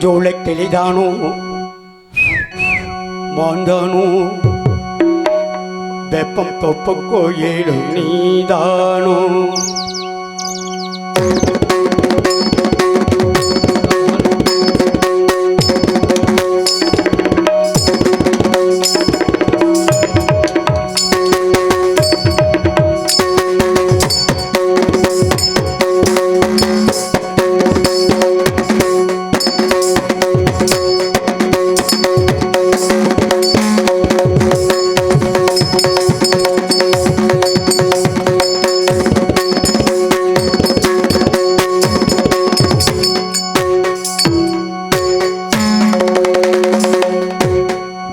ಜೋಳ ತಿಳಿದಾನು ಮಾಂದಾನು ಬೆಪ್ಪಂ ತೊಪ್ಪಕ್ಕೋ ಏಳು ನೀದಾನು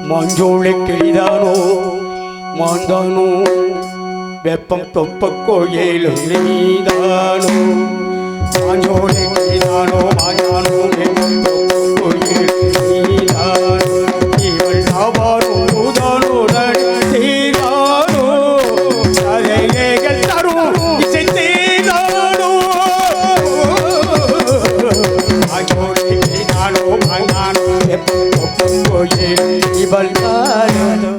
ಮಂಜೋಳೆ ಕಿಳಿದಾನೋ ಮಾಂದಾನು ಬೆಪ್ಪಂ ತೊಪ್ಪಕ್ಕೋ ಏಳು ನೀದಾನು ಮಂಜೋಳೆ ಕಿಳಿದಾನೋ ಮಾಂದಾನು ಬೆಪ್ಪಂ ತೊಪ್ಪಕ್ಕೋ ಏಳು ನೀದಾನು ಇವள் நாவாரோ ஊதானோ நடித்தீரானோ அதைகள் தரும் இசைத்தீரானோ ಮಂಜೋಳೆ ಕಿಳಿದಾನೋ ಮಾಂದಾನು ಬೆಪ್ಪಂ ತೊಪ್ಪಕ್ಕೋ ஏಳು இவள் தாயானோ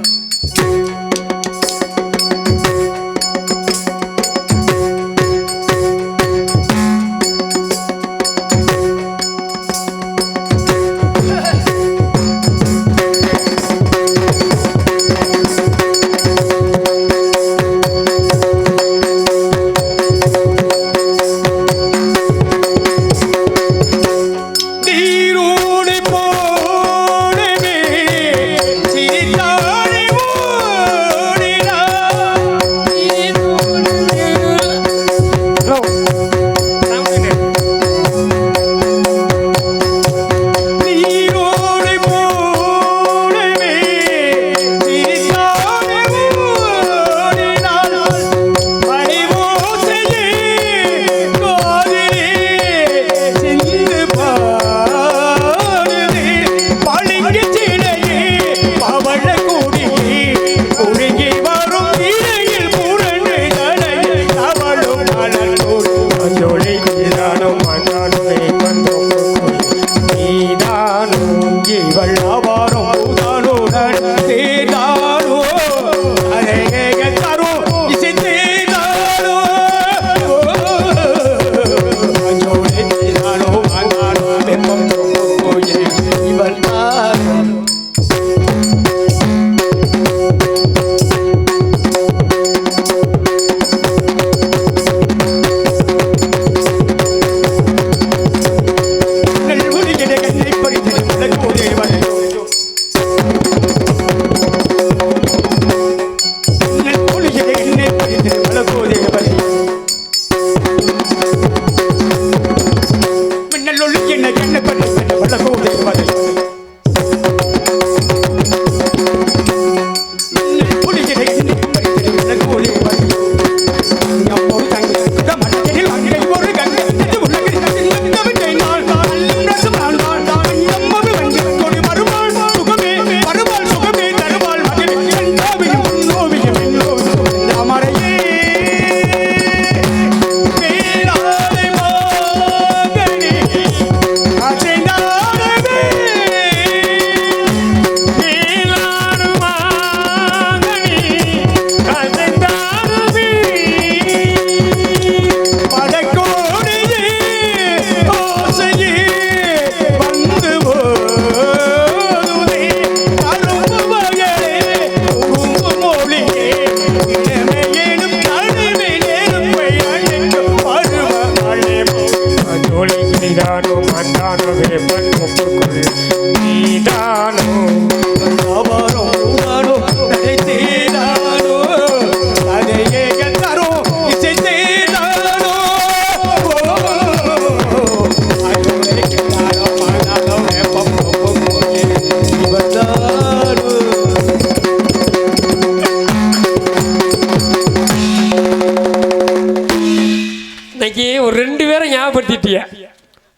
ஒரு ரெண்டு பேரை ஞாபகப்படுத்திட்டிய.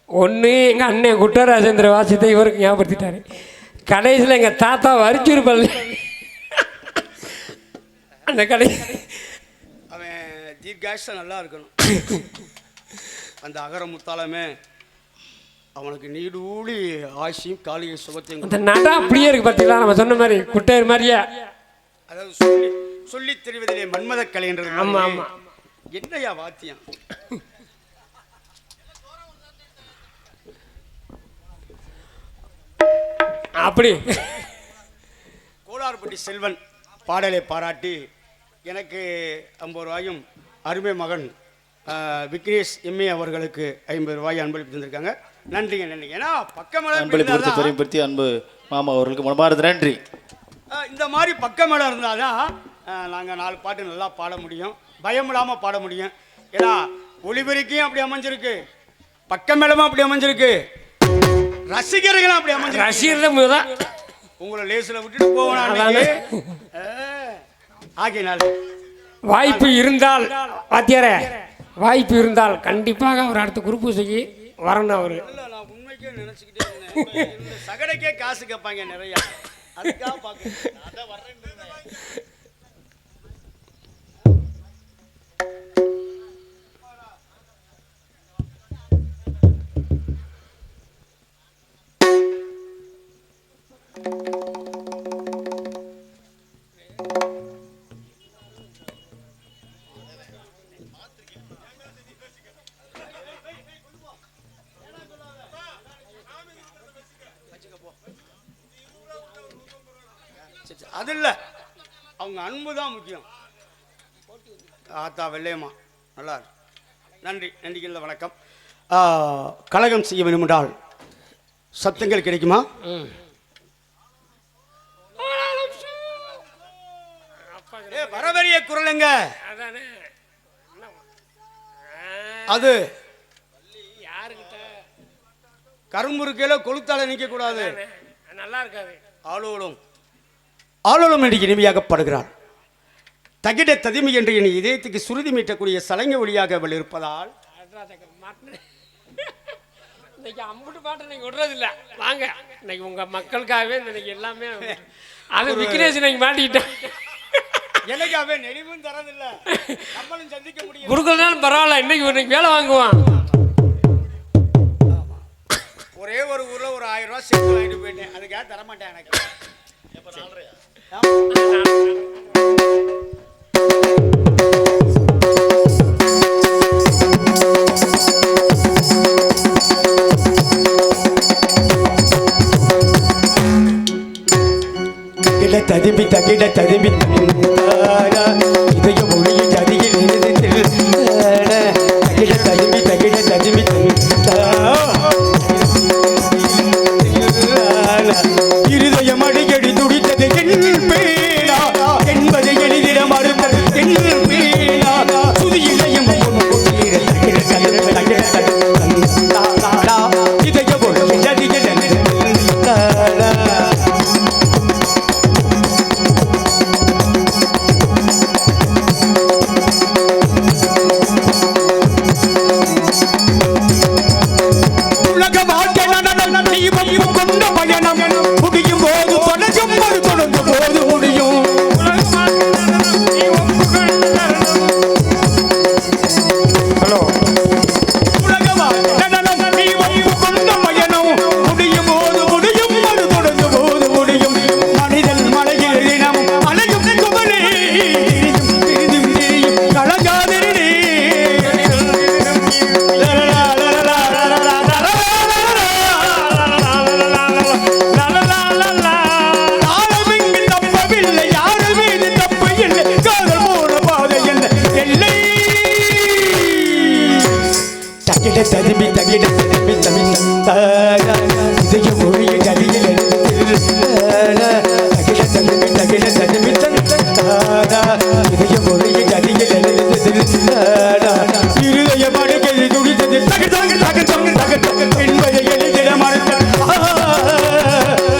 ஒன்று எங்கள் அண்ணன் குட்டராஜேந்திர வாசித்தை இவருக்கு ஞாபகப்படுத்திட்டாரு. கடைசியில் எங்கள் தாத்தா வரிச்சிருப்பல் அந்த கடை தீர்காயுஷ நல்லா இருக்கணும். அந்த அகர முத்தாலமே அவனுக்கு நீடூழி ஆசியும் காலிகை சுகத்தையும் அந்த நடா அப்படியே இருக்கு பார்த்தீங்களா, நம்ம சொன்ன மாதிரி குட்டையர் மாதிரியே. அதாவது சொல்லி தெரிவதிலே மன்மத கலைன்றது. ஆமா ஆமா. என்னையா வாத்தியம்? அப்படி கோளாறுப்பட்டி செல்வன் பாடலை பாராட்டி எனக்கு 50 ரூபாயும் அருமை மகன் விக்னேஷ் எம்ஏ அவர்களுக்கு 50 ரூபாய் அன்பளிப்பு தந்திருக்காங்க. நன்றிங்க நன்றிங்க. ஏன்னா பக்கமேளம் அன்பளிப்பு பெரும்படுத்தி அன்பு மாமா அவர்களுக்கு மனமார்ந்த நன்றி. இந்த மாதிரி பக்கமேளம் இருந்தால் தான் நாங்கள் 4 பாட்டு நல்லா பாட முடியும், பயம் இல்லாமல் பாட முடியும். ஏன்னா ஒளிபெருக்கையும் அப்படி அமைஞ்சிருக்கு, பக்கமேளமும் அப்படி அமைஞ்சிருக்கு, ரசிகர்களும் அப்படி அமைஞ்சிருக்கு. ரசிகர்கள் உங்களை லேசில் விட்டுட்டு போவாங்க. ஆகையினால் வாய்ப்பு இருந்தால் வாத்தியாரே, வாய்ப்பு இருந்தால் கண்டிப்பாக அவர் அடுத்த குருப்பூசைக்கு வரணும். அவரு நான் உண்மைக்கே நினைச்சுக்கிட்டே இருந்தேன், சகடைக்கே காசு கேட்பாங்க நிறையா, அதுக்காக பார்க்க அதான் வர்றேன். அது இல்லை, அவங்க அன்பு தான் முக்கியம். ஆத்தா வெள்ளையம்மா நல்லா இருக்கு. நன்றி நன்றிகள் வணக்கம். கலகம் செய்ய வேண்டுமென்றால் சப்தங்கள் கிடைக்குமா? வரவரிய குரலுங்க அது. கரும்புருக்கையில கொளுத்தால நிற்க கூடாது, நல்லா இருக்காது. ஆளோடும் ஆளோடும் என்று இனிமையாகப்படுகிறாள். தகிட ததிமை என்று என் இதயத்துக்கு சுருதி மீட்டக்கூடிய சலங்க ஒளியாக அவள் இருப்பதால் இன்னைக்கு அம்புட்டு பாட்டு இன்னைக்கு விடுறதில்ல. வாங்க இன்னைக்கு உங்க மக்களுக்காகவே இன்னைக்கு எல்லாமே. அது விக்னேஷ் இன்னைக்கு மாட்டிக்கிட்டேன். எனக்காகவே நெளிவும் தரதில்லை, நம்மளும் சந்திக்க முடியும். கொடுக்கறதுனாலும் பரவாயில்ல, இன்னைக்கு வேலை வாங்குவான். ஒரே ஒரு ஊர்ல ஒரு 1000 ரூபாய் சேர்த்து வாங்கிட்டு போயிட்டேன், அதுக்காக தரமாட்டேன் எனக்கு. ததிபி தகிட ததிபி இதய மொழியை ஜதியில் எழுதி தகிட ததிபி தகிட ததிபி இருதயம் அடிக்கடி துடித்தது என் பேரா என்பதை எளிதிட மறுத்தது என் பேரா சுதியிலையும் இதய மொழியை ஜதியில் ததிபி தகிட ததிபி இதய மொழியை ஜதியில் தகிட ததிபி தகிட ததிபி இதய மொழியை ஜதியில் இருதய மடுக்கை துடித்தது என்பதை எளிதிட மறுத்த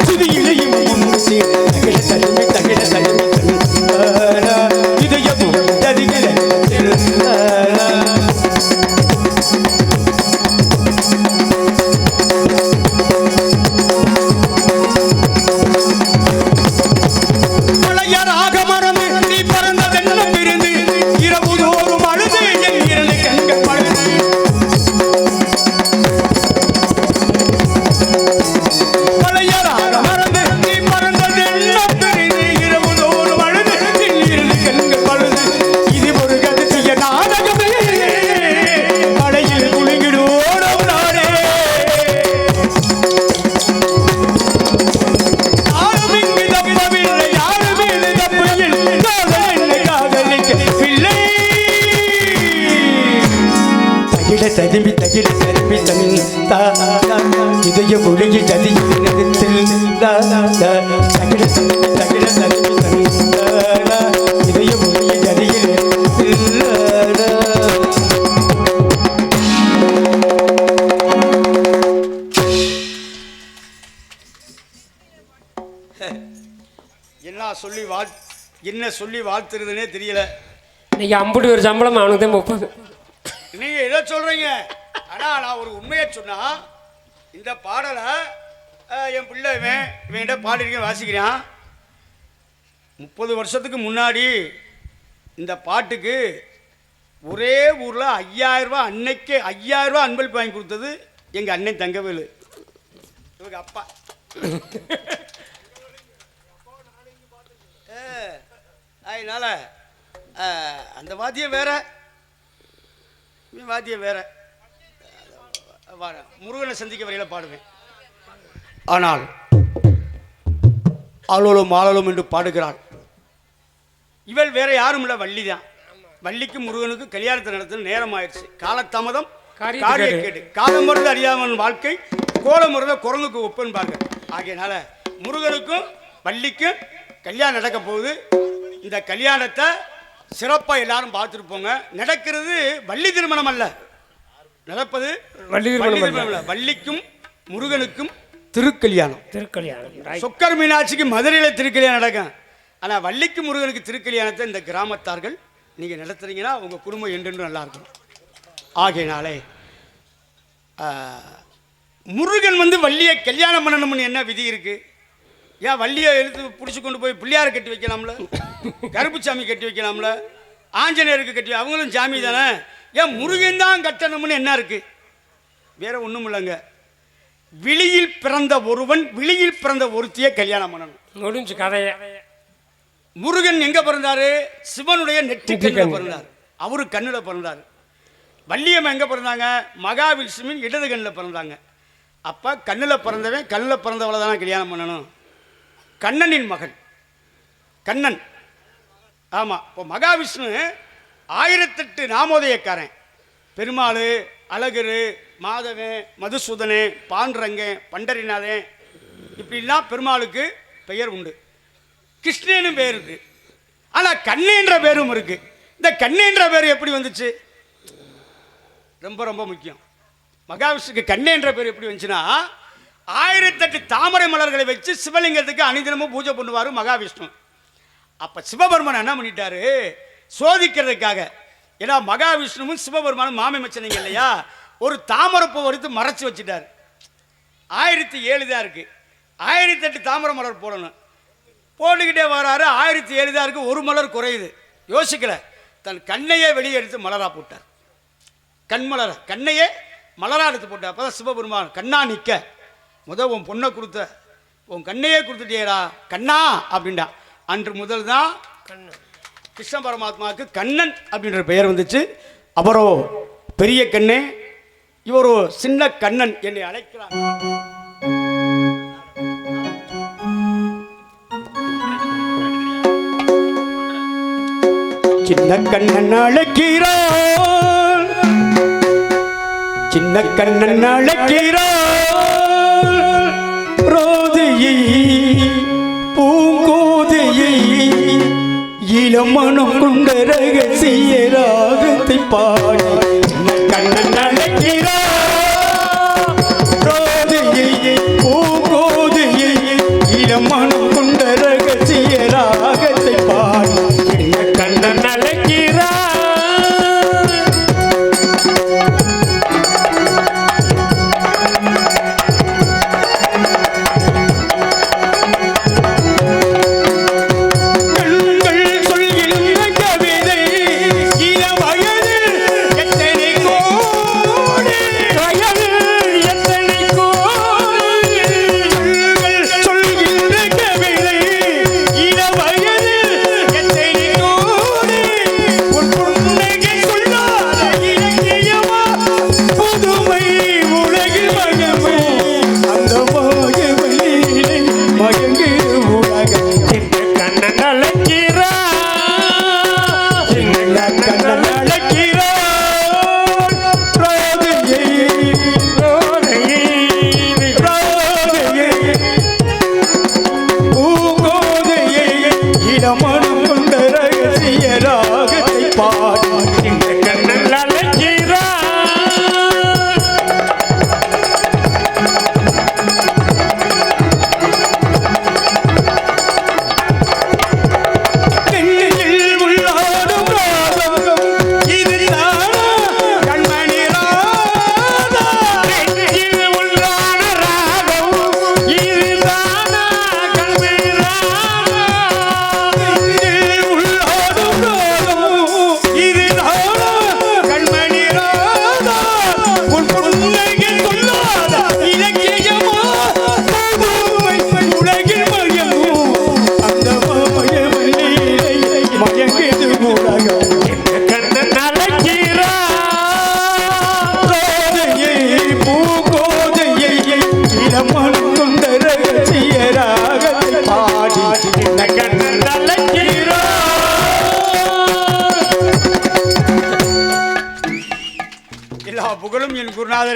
சுதியிலையும் தகிட ததிபி தகிட ததிபி இதய ஜதியில் கதியில் நெருத்தில் இதயம் ஒளிய கதியில் என்ன சொல்லி வாழ்த்துறதுனே தெரியல. இன்னைக்கு 50 ஒரு சம்பளம் அவனுக்கு தான் 30. நீங்க எதை சொல்றீங்க? ஆனா நான் ஒரு உண்மையை சொன்னா, இந்த பாடலை என் பிள்ளை இவன்கிட்ட பாடிருக்க வாசிக்கிறான். 30 வருஷத்துக்கு முன்னாடி இந்த பாட்டுக்கு ஒரே ஊரில் 5000 ரூபா, அன்னைக்கு 5000 ரூபா அன்பளிப்பு வாங்கி கொடுத்தது எங்கள் அண்ணன் தங்கவேலு, இவங்க அப்பா. அதனால அந்த வாத்தியம் வேற, வாத்தியம் வேற. முருகனை சந்திக்க வரையில் பாடுவேன். ஆனால் ஆளோலும் ஆளோலும் என்று பாடுகிறாள். இவள் வேற யாரும் இல்லை, வள்ளி தான். வள்ளிக்கு முருகனுக்கு கல்யாணத்தை நடத்த நேரம் ஆயிடுச்சு. காலதாமதம் காரிய கேடு, காலம் மருந்து அறியாமல் வாழ்க்கை கோலம் மருந்த குரங்குக்கு ஒப்பன்பார்கள். ஆகையினால முருகனுக்கும் வள்ளிக்கும் கல்யாணம் நடக்க போகுது. இந்த கல்யாணத்தை சிறப்பாக எல்லாரும் பார்த்துட்டு போங்க. நடக்கிறது வள்ளி திருமணம் அல்ல, நடப்பது வள்ளி திருமணம். வள்ளிக்கும் முருகனுக்கும் திருக்கல்யாணம். சொக்கர் மீனாட்சிக்கு மதுரையில் திருக்கல்யாணம் நடக்கும். ஆனால் வள்ளிக்கு முருகனுக்கு திருக்கல்யாணத்தை இந்த கிராமத்தார்கள் நீங்கள் நடத்துறீங்கன்னா உங்கள் குடும்பம் என்றென்று நல்லா இருக்கும். ஆகையினாலே முருகன் வள்ளியை கல்யாணம் பண்ணணும்னு என்ன விதி இருக்குது? ஏன் வள்ளியை எழுத்து பிடிச்சி கொண்டு போய் பிள்ளையாரை கட்டி வைக்கலாம்ல, கருப்புச்சாமி கட்டி வைக்கலாம்ல, ஆஞ்சநேயருக்கு கட்டி, அவங்களும் சாமி தானே. ஏன் முருகன் தான் கட்டணும்னு என்ன இருக்குது? வேற ஒன்றும் இல்லைங்க. விழியில் பிறந்த ஒருவன் விழியில் பிறந்த ஒருத்தியை கல்யாணம் பண்ணணும். முடிஞ்சு கதைய. முருகன் எங்க பிறந்தாரு? சிவனுடைய நெற்றிக்கண்ணில் பிறந்தார், அவரு கண்ணில் பிறந்தார். வள்ளியம்மா எங்க பிறந்தாங்க? மகாவிஷ்ணுவின் இடது கண்ணில் பிறந்தாங்க. அப்போ கண்ணில் பிறந்தவன் கண்ணில் பிறந்தவளை தானே கல்யாணம் பண்ணணும். கண்ணனின் மகன் கண்ணன். ஆமாம். இப்போ மகாவிஷ்ணு 1008 நாமோதயக்காரன். பெருமாள், அழகர், மாதவன், மதுசூதனன், பாண்டரங்கன், பண்டரிநாதன், இப்படிலாம் பெருமாளுக்கு பெயர் உண்டு. கிருஷ்ணனும் பேர் இருக்கு. ஆனால் கண்ணேன்ற பேரும் இருக்கு. இந்த கண்ணேன்ற பேர் எப்படி வந்துச்சு? ரொம்ப ரொம்ப முக்கியம். மகாவிஷ்ணுக்கு கண்ணேன்ற பேர் எப்படி வந்துச்சுன்னா, 1008 தாமரை மலர்களை வச்சு சிவலிங்கத்துக்கு அணிதினமும் பூஜை பண்ணுவார் மகாவிஷ்ணு. அப்போ சிவபெருமான் என்ன பண்ணிட்டாரு? சோதிக்கிறதுக்காக. ஏன்னா மகாவிஷ்ணுவும் சிவபெருமானும் மாமை மச்சனிங்க இல்லையா, ஒரு தாமரைப்பூ எடுத்து மறைச்சி வச்சுட்டார். 1007 தான் இருக்கு. 1008 தாமரை மலர் போடணும். போட்டுக்கிட்டே வராரு. 1007 தான் இருக்கு, ஒரு மலர் குறையுது. யோசிக்கல, தன் கண்ணையே வெளியே எடுத்து மலரா போட்டார். கண்மலர கண்ணையே மலரா எடுத்து போட்டார். அப்பதான் சிவபெருமான் கண்ணா நிற்க, உன் பொண்ணை கொடுத்த, உன் கண்ணையே கொடுத்துட்டியடா கண்ணா அப்படின்டா. அன்று முதல் தான் கிருஷ்ண பரமாத்மாவுக்கு கண்ணன் அப்படின்ற பெயர் வந்துச்சு. அவரோ பெரிய கண்ணே, இவரோ சின்ன கண்ணன் என்னை அழைக்கிறார். சின்ன கண்ணன் அழைக்கிறார், சின்ன கண்ணன் அழைக்கிறார். ரோதியை பூங்கோதையை இளமனம் கொண்ட ரகசிய ராகத்தை பாடி சின்ன கண்ணன் அழைக்கிறார். ரோதியை பூங்கோதையை இளமனம் கொண்ட ரகசிய ராகத்தை பாடி சின்ன கண்ணன் அழைக்கிறார். கண்கள் சொல்கின்ற கவிதை இள வயதில் எத்தனை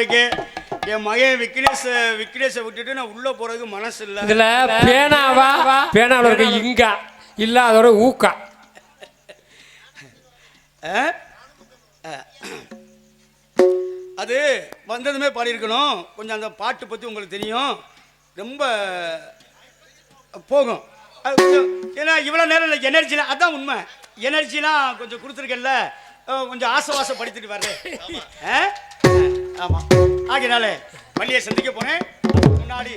இருக்கு. என் மகன் விக்னேஷை விட்டுட்டு நான் உள்ள போறதுக்கு மனசு இல்லை. இதுல பேனாவில் இருக்க இங்கா இல்ல அதோட ஊக்கா. அது வந்ததுமே பாடியிருக்கணும். கொஞ்சம் அந்த பாட்டு பற்றி உங்களுக்கு தெரியும், ரொம்ப போகும். அது கொஞ்சம் ஏன்னா இவ்வளோ நேரம் எனர்ஜிலாம், அதான் உண்மை, எனர்ஜிலாம் கொஞ்சம் கொடுத்துருக்கேன்ல, கொஞ்சம் ஆசவாசப்படுத்திட்டு வர்றேன். ஆமாம், ஆகினால வள்ளியை சந்திக்க போனேன். முன்னாடி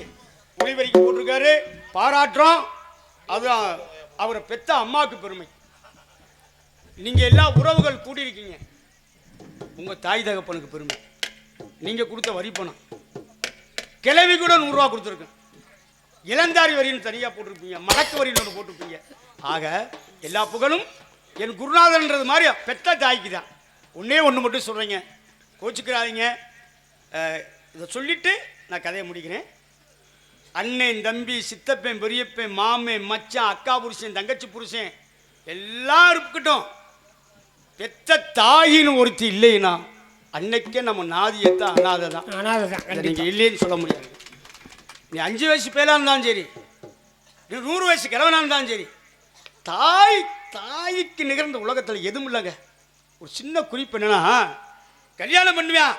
ஒளிவரிக்கு போட்டிருக்காரு, பாராட்டுறோம். அதுதான் அவரை பெத்த அம்மாவுக்கு பெருமை. நீங்கள் எல்லா உறவுகள் கூடியிருக்கீங்க, உங்கள் தாய் தகப்பனுக்கு பெருமை. நீங்கள் கொடுத்த வரி பணம், கிளவி கூட 100 ரூபா கொடுத்துருக்கேன். இளந்தாரி வரின்னு தனியாக போட்டிருப்பீங்க, மடக்கு வரின்னு ஒன்று போட்டிருப்பீங்க. ஆக எல்லா புகழும் என் குருநாதன்றது மாதிரி பெத்த தாய்க்கு தான். ஒன்று மட்டும் சொல்கிறீங்க, கோச்சுக்கிறாதீங்க. இதை சொல்லிவிட்டு நான் கதையை முடிக்கிறேன். அண்ணன், தம்பி, சித்தப்பேன், பெரியப்பேன், மாமன், மச்சான், அக்கா புருஷன், தங்கச்சி புருஷன் எல்லாம் இருக்கட்டும். பெத்த தாயின்னு ஒருத்தி இல்லைன்னா அன்னைக்கே நம்ம நாதியத்தான் அனாதை தான். நீங்கள் இல்லைன்னு சொல்ல முடியாது. நீ 5 வயசு பேலாக இருந்தாலும் சரி, நீ 100 வயசு கிழவனாக இருந்தாலும் சரி, தாய்க்கு நிகழ்ந்த உலகத்தில் எதுவும் இல்லைங்க. ஒரு சின்ன குறிப்பு என்னன்னா, கல்யாணம் பண்ணுவேன்,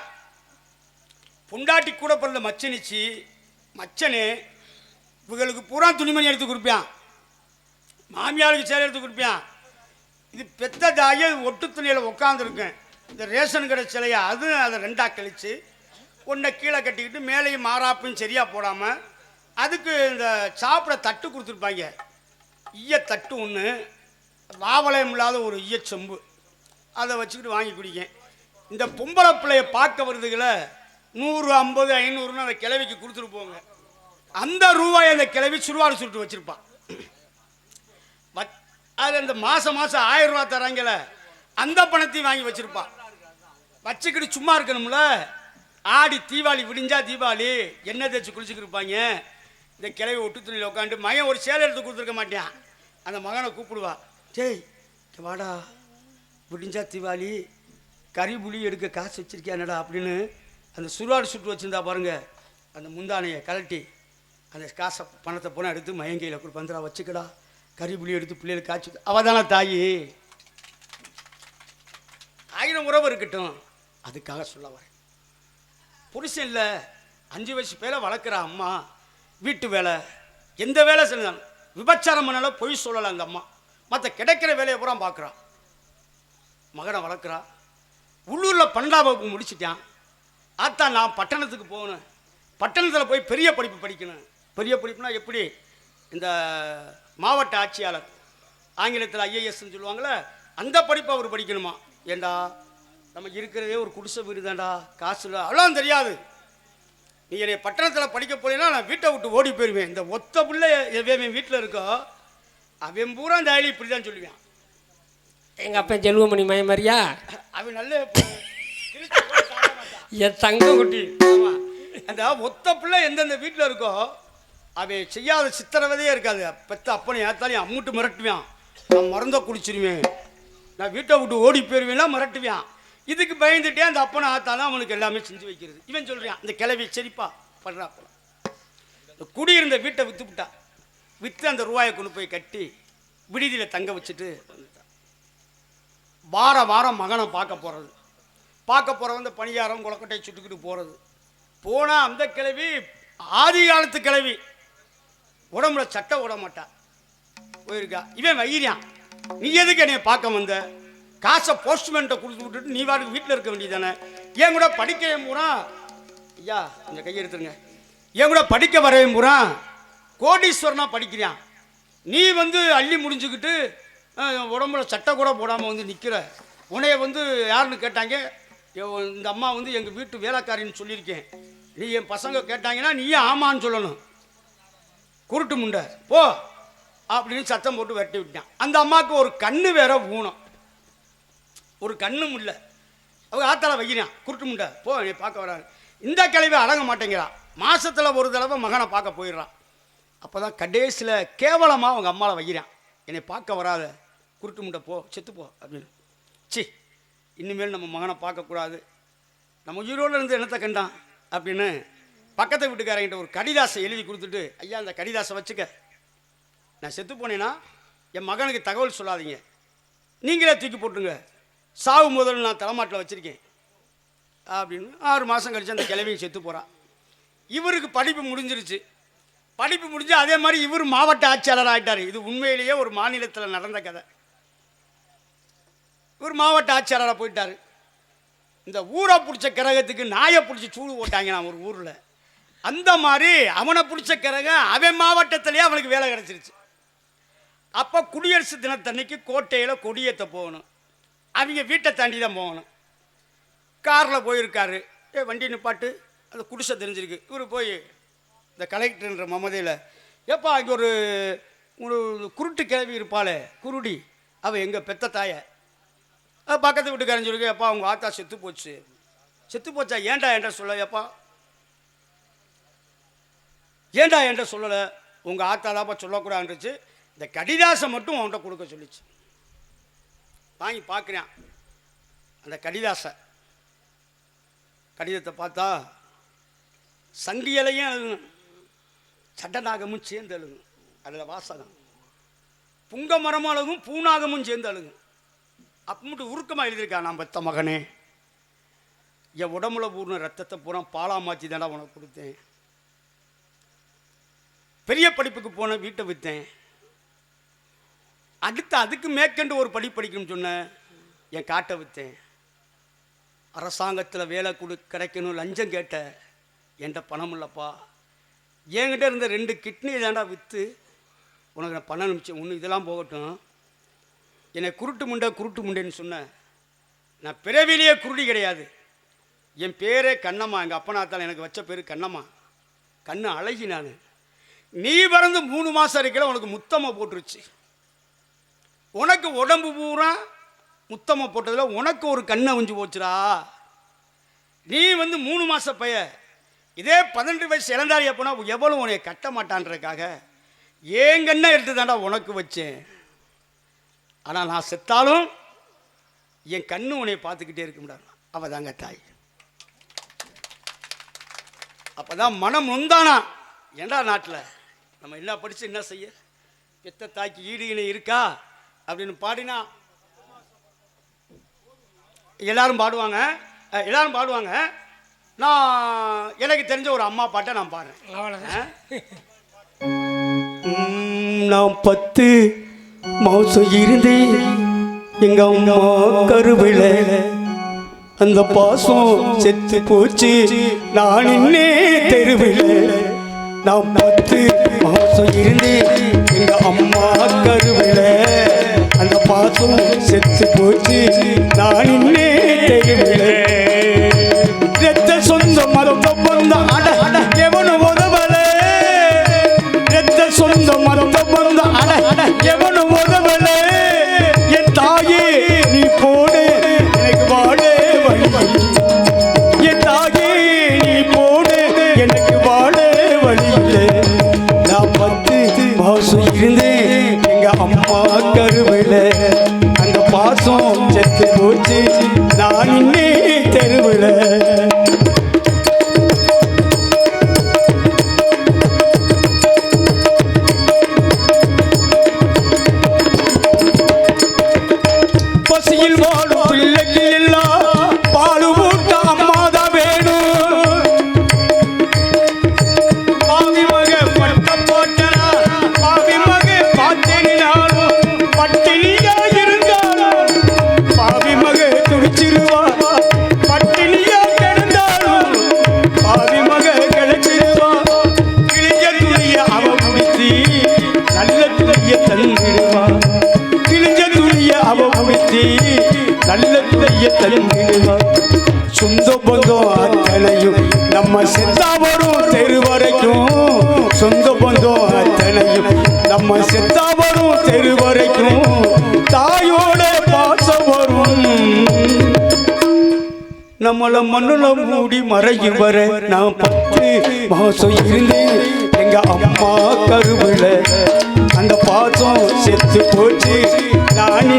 பொண்டாட்டி கூட பிறந்த மச்சனிச்சு மச்சனு இவங்களுக்கு பூரா துணிமணி எடுத்து கொடுப்பான், மாமியாருக்கு சேலை எடுத்து கொடுப்பான். இது பெத்த தாயை ஒட்டு துணியில் உட்காந்துருக்கேன். இந்த ரேஷன் கடை சிலையை அதை 2ஆக கழித்து ஒன்றை கீழே கட்டிக்கிட்டு மேலேயும் மாறாப்பையும் சரியாக போடாமல் அதுக்கு இந்த சாப்பிட தட்டு கொடுத்துருப்பாங்க. ஈய தட்டு ஒன்று, வாவலயம் இல்லாத ஒரு ஈய செம்பு, அதை வச்சுக்கிட்டு வாங்கி குடிக்கேன். இந்த பொம்பளை பிள்ளையை பார்க்க வருதுகளை 100, 50, 500ன்னு அந்த கிழவிக்கு கொடுத்துட்டு போங்க. அந்த ரூபாயை அந்த கிழவி சுருவாடு சுட்டு வச்சுருப்பான். அது அந்த மாதம் 1000 ரூபா தராங்கல, அந்த பணத்தையும் வாங்கி வச்சுருப்பான். வச்சுக்கிட்டு சும்மா இருக்கணும்ல. ஆடி தீபாவளி விடிஞ்சா தீபாவளி எண்ணெய் தேய்ச்சி குளிச்சுக்கிட்டு இருப்பாங்க. இந்த கிழவி ஒட்டு துணியில் உட்காந்து மகன் ஒரு சேலை எடுத்து கொடுத்துருக்க மாட்டேன். அந்த மகனை கூப்பிடுவா, ஜெய் வாடா, விடிஞ்சா தீபாவளி கறி புளி எடுக்க காசு வச்சிருக்கியானடா அப்படின்னு அந்த சுருவாடு சுட்டு வச்சுருந்தா பாருங்க, அந்த முந்தானையை கலட்டி அந்த காசை பணத்தை போனால் எடுத்து மகன் கையில் கொடுப்பா, வச்சுக்கடா, கறி புளி எடுத்து பிள்ளைகளுக்கு காய்ச்சி. அவள் தானே தாயி. 1000 உறவு இருக்கட்டும், அதுக்காக சொல்ல வரேன். புருஷன் இல்லை, 5 வயசு பேரை வளர்க்குற அம்மா, வீட்டு வேலை எந்த வேலை செஞ்சாலும் விபச்சாரம் பண்ணால பொய் சொல்லலை அந்த அம்மா. மற்ற கிடைக்கிற வேலையை பூரா பார்க்குறான். மகனை வளர்க்குறா. உள்ளூரில் 12ஆம் வகுப்பு முடிச்சிட்டான். ஆத்தா நான் பட்டணத்துக்கு போகணும், பட்டணத்தில் போய் பெரிய படிப்பு படிக்கணும். பெரிய படிப்புனா எப்படி, இந்த மாவட்ட ஆட்சியாளர், ஆங்கிலத்தில் IASன்னு சொல்லுவாங்களே, அந்த படிப்பை அவர் படிக்கணுமா. ஏண்டா நம்ம இருக்கிறதே ஒரு குடிசை வீடு தான்டா, காசு இல்லை, அவ்வளோ தெரியாது. நீ என்னை பட்டணத்தில் படிக்க போனீங்கன்னா நான் வீட்டை விட்டு ஓடி போயிடுவேன். இந்த ஒத்த பிள்ளை என் வீட்டில் இருக்கோ அவன் பூரா இந்த ஐலி இப்படி தான் சொல்லுவேன். எங்கள் அப்பா செல்வமணி மயமாரியா, அவன் நல்ல என் தங்க குட்டி. ஆமாம், அந்த ஒத்த பிள்ளை எந்தெந்த வீட்டில் இருக்கோ அவன் செய்யாத சித்திரவதையே இருக்காது. பெத்த அப்பனை ஏத்தாலையும் அம்முட்டு மிரட்டுவான். நான் மறந்த குடிச்சிருவேன், நான் வீட்டை விட்டு ஓடி போயிடுவேன்னா மிரட்டுவான். இதுக்கு பயந்துட்டே அந்த அப்பனை ஆத்தாலும் அவனுக்கு எல்லாமே செஞ்சு வைக்கிறது. இவன் சொல்கிறான், இந்த கிளவி சரிப்பா பண்ணுறா. இந்த குடியிருந்த வீட்டை விற்றுவிட்டா, விற்று அந்த ரூபாயை கொண்டு போய் கட்டி விடுதியில் தங்க வச்சுட்டு வந்துட்டான். வாரம் மகனை பார்க்க போகிறது, இந்த பணியாரம் குளக்கட்டையை சுட்டுக்கிட்டு போகிறது. போனால் அந்த கிளவி ஆதி காலத்து கிளவி, உடம்புல சட்டை விட மாட்டா, போயிருக்கா. இவன் வைரியான், நீ எதுக்கு என்னை பார்க்க வந்த, காசை போஸ்ட்மேன்ட்ட கொடுத்து விட்டுட்டு நீ வாருக்கு வீட்டில் இருக்க வேண்டியதானே. என் கூட படிக்க பூரா, ஐயா கொஞ்சம் கையெடுத்துருங்க, என் கூட படிக்க வரவேன் பூரா கோடீஸ்வரனா படிக்கிறான். நீ அள்ளி முடிஞ்சுக்கிட்டு உடம்புல சட்டை கூட போடாமல் நிற்கிற. உன்னைய யாருன்னு கேட்டாங்க, இந்த அம்மா எங்கள் வீட்டு வேலைக்காரின்னு சொல்லியிருக்கேன். நீ என் பசங்க கேட்டாங்கன்னா நீயே ஆமான்னு சொல்லணும். குருட்டு முண்டை போ அப்படின்னு சத்தம் போட்டு விரட்டி விட்டான். அந்த அம்மாவுக்கு ஒரு கண்ணு வேற ஊனம், ஒரு கண்ணும் இல்லை. அவங்க ஆத்தால வைக்கிறான், குருட்டு முண்டை போ நீ பார்க்க வராரு. இந்த கிழவி அடங்க மாட்டேங்கிறான். மாதத்தில் ஒரு தடவை மகனை பார்க்க போயிடுறான். அப்போ தான் கடைசியில் கேவலமாக அவங்க அம்மாவை வைக்கிறான், என்னை பார்க்க வராத குருட்டு முண்டை போ, செத்துப்போ அப்படின்னு. சி இனிமேல் நம்ம மகனை பார்க்கக்கூடாது, நம்ம உயிரோடு இருந்து என்னத்தை கண்டான் அப்படின்னு பக்கத்து வீட்டுக்காரங்கிட்ட ஒரு கடிதாசை எழுதி கொடுத்துட்டு, ஐயா அந்த கடிதாசை வச்சுக்க, நான் செத்து போனேன்னா என் மகனுக்கு தகவல் சொல்லாதீங்க, நீங்களே தூக்கி போட்டுங்க, சாவு முதல்ல நான் தலைமாட்டில் வச்சுருக்கேன் அப்படின்னு. 6 மாதம் கழிச்சு அந்த கிழவியும் செத்து போகிறான். இவருக்கு படிப்பு முடிஞ்சிருச்சு. படிப்பு முடிஞ்சு அதே மாதிரி இவர் மாவட்ட ஆட்சியாளர் ஆகிட்டார். இது உண்மையிலேயே ஒரு மாநிலத்தில் நடந்த கதை. இவர் மாவட்ட ஆட்சியாளராக போயிட்டார். இந்த ஊரை பிடிச்ச கிரகத்துக்கு நாயை பிடிச்சி சூடு போட்டாங்க நான் ஒரு ஊரில். அந்த மாதிரி அவனை பிடிச்ச கிரகம் அவன் மாவட்டத்திலேயே அவனுக்கு வேலை கிடச்சிருச்சு. அப்போ குடியரசு தினத்தன்னைக்கு கோட்டையில் கொடியேற்ற போகணும். அவங்க வீட்டை தாண்டி தான் போகணும். காரில் போயிருக்காரு. வண்டி நிப்பாட்டு, அந்த குடிசை தெரிஞ்சிருக்கு. இவர் போய் இந்த கலெக்டர்ன்ற மமதையில், ஏப்பா அங்கே ஒரு குருட்டு கிளவி இருப்பாளே குருடி, அவள் எங்கள் பெத்த தாயை, பக்கத்து வீட்டுக்காரன் சொல்லிருக்கு, எப்பா அவங்க ஆத்தா செத்து போச்சு. செத்து போச்சா? ஏன்டா என்ற சொல்ல, ஏப்பா ஏன்டா என்ற சொல்லலை, உங்கள் ஆத்தாலாப்பா சொல்லக்கூடாதுன்றுச்சு. இந்த கடிதாசை மட்டும் அவன்கிட்ட கொடுக்க சொல்லிச்சு. வாங்கி பார்க்குறேன் அந்த கடிதத்தை பார்த்தா சங்கியலையும் எழுதணும், சட்டநாகமும் சேர்ந்து எழுதணும். அதில் வாசகம் புங்க மரமும் அழகும் பூநாகமும் சேர்ந்து அழுகும். அப்போ மட்டும் உருக்கமாக எழுதியிருக்கான், நான் பெத்த மகனே, என் உடம்புல பூர்ண ரத்தத்தை பூரா பாலா மாற்றி தாண்டா உனக்கு கொடுத்தேன். பெரிய படிப்புக்கு போனேன், வீட்டை விற்றேன். அடுத்து அதுக்கு மேற்கண்டு ஒரு படிக்கணும்னு சொன்னேன், என் காட்டை விற்றேன். அரசாங்கத்தில் வேலை கிடைக்கணும் லஞ்சம் கேட்ட, என்கிட்ட பணம் இல்லைப்பா. என்கிட்ட இருந்த 2 கிட்னி தாண்டா விற்று உனக்கு நான் பணம் அனுப்பிச்சேன். ஒன்று இதெல்லாம் போகட்டும், என்னை குருட்டு முண்டைன்னு சொன்னேன். நான் பிறவிலேயே குருடி கிடையாது. என் பேரே கண்ணம்மா. எங்கள் அப்பனாத்தால் எனக்கு வச்ச பேர் கண்ணம்மா. கண்ணு அழகி நான். நீ பிறந்து 3 மாதம் இருக்கையில் உனக்கு முத்தம்மை போட்டுருச்சு. உனக்கு உடம்பு பூரா முத்தம்மை போட்டதில் உனக்கு ஒரு கண்ணை அவிஞ்சு போச்சுடா. நீ 3 மாத பைய, இதே 18 வயசு இளந்தாரியா போனால் எவ்வளோ உன்னை கட்ட மாட்டான்றதுக்காக ஏன் கண்ணை எடுத்து தாண்டா உனக்கு வச்சேன். ஆனால் நான் செத்தாலும் என் கண்ணு உன்னை பார்த்துக்கிட்டே இருக்க முடியாது. அவள் தாங்க தாய். அப்போ தான் மனம் நொந்தானா. ஏண்டா நாட்டில் நம்ம என்ன படித்து என்ன செய்ய, பெத்த தாய்க்கு ஈடு இணை இருக்கா அப்படின்னு பாடினா எல்லாரும் பாடுவாங்க. நான் எனக்கு தெரிஞ்ச ஒரு அம்மா பாட்டை நான் பாடுறேன். நான் 10 மாசம் இருந்தேன் எங்க அம்மா கருவில, அந்த பாசம் செத்து போச்சு நான் இன்னே தெருவில். நான் 10 மாசம் இருந்தேன் எங்க அம்மா கருவில, அந்த பாசம் செத்து போச்சு நான் இன்னே தெருவில். ரத்த சொந்த மரத்த பொந்த அட அட எவனும் உதவல, ரத்த சொந்த மரத்த பொந்த அட அட எவனும் உதவல. என் தாயே நீ போடு எனக்கு வாழே வழி, என் தாயே நீ போடு எனக்கு வாழே வழி. நான் 10 மாசம் இருந்தேன் எங்க அம்மா கருவில, அந்த பாசம் செத்து போச்சு நான் இன்னே தெருவில். பசியில் வாழும் பிள்ளைக்கு எல்லாம் பாலு ஊட்ட அம்மாதான் வேணும். பாவி மக பட்ட போட்டனா, பாவி மக பாத்தினாலும் பட்டினியா இருந்தாலும், பாவி மக துடிச்சிருவா பட்டினியா கிடந்தாலும், பாவி மக கிடைச்சிருவா. கிழிஞ்ச துணிய அவ முடித்தி நல்ல துணிய தந்திடுவா, கிழிஞ்ச துணிய அவ முடித்தி நல்ல துணிய தந்திடுவா. சொந்த பந்தம் அத்தனையும் நம்ம செத்தா வரும் தெரு வரைக்கும், சொந்த பந்தம் அத்தனையும் நம்ம செத்தா வரும் தெரு வரைக்கும். தாயோட பாசம் வரும் நம்மள மண்ணுல மூடி மறையும் வர. நான் 10 மாசம் இருந்தேன் எங்க அம்மா கருவில, அந்த பாசம் செத்து போச்சு நான்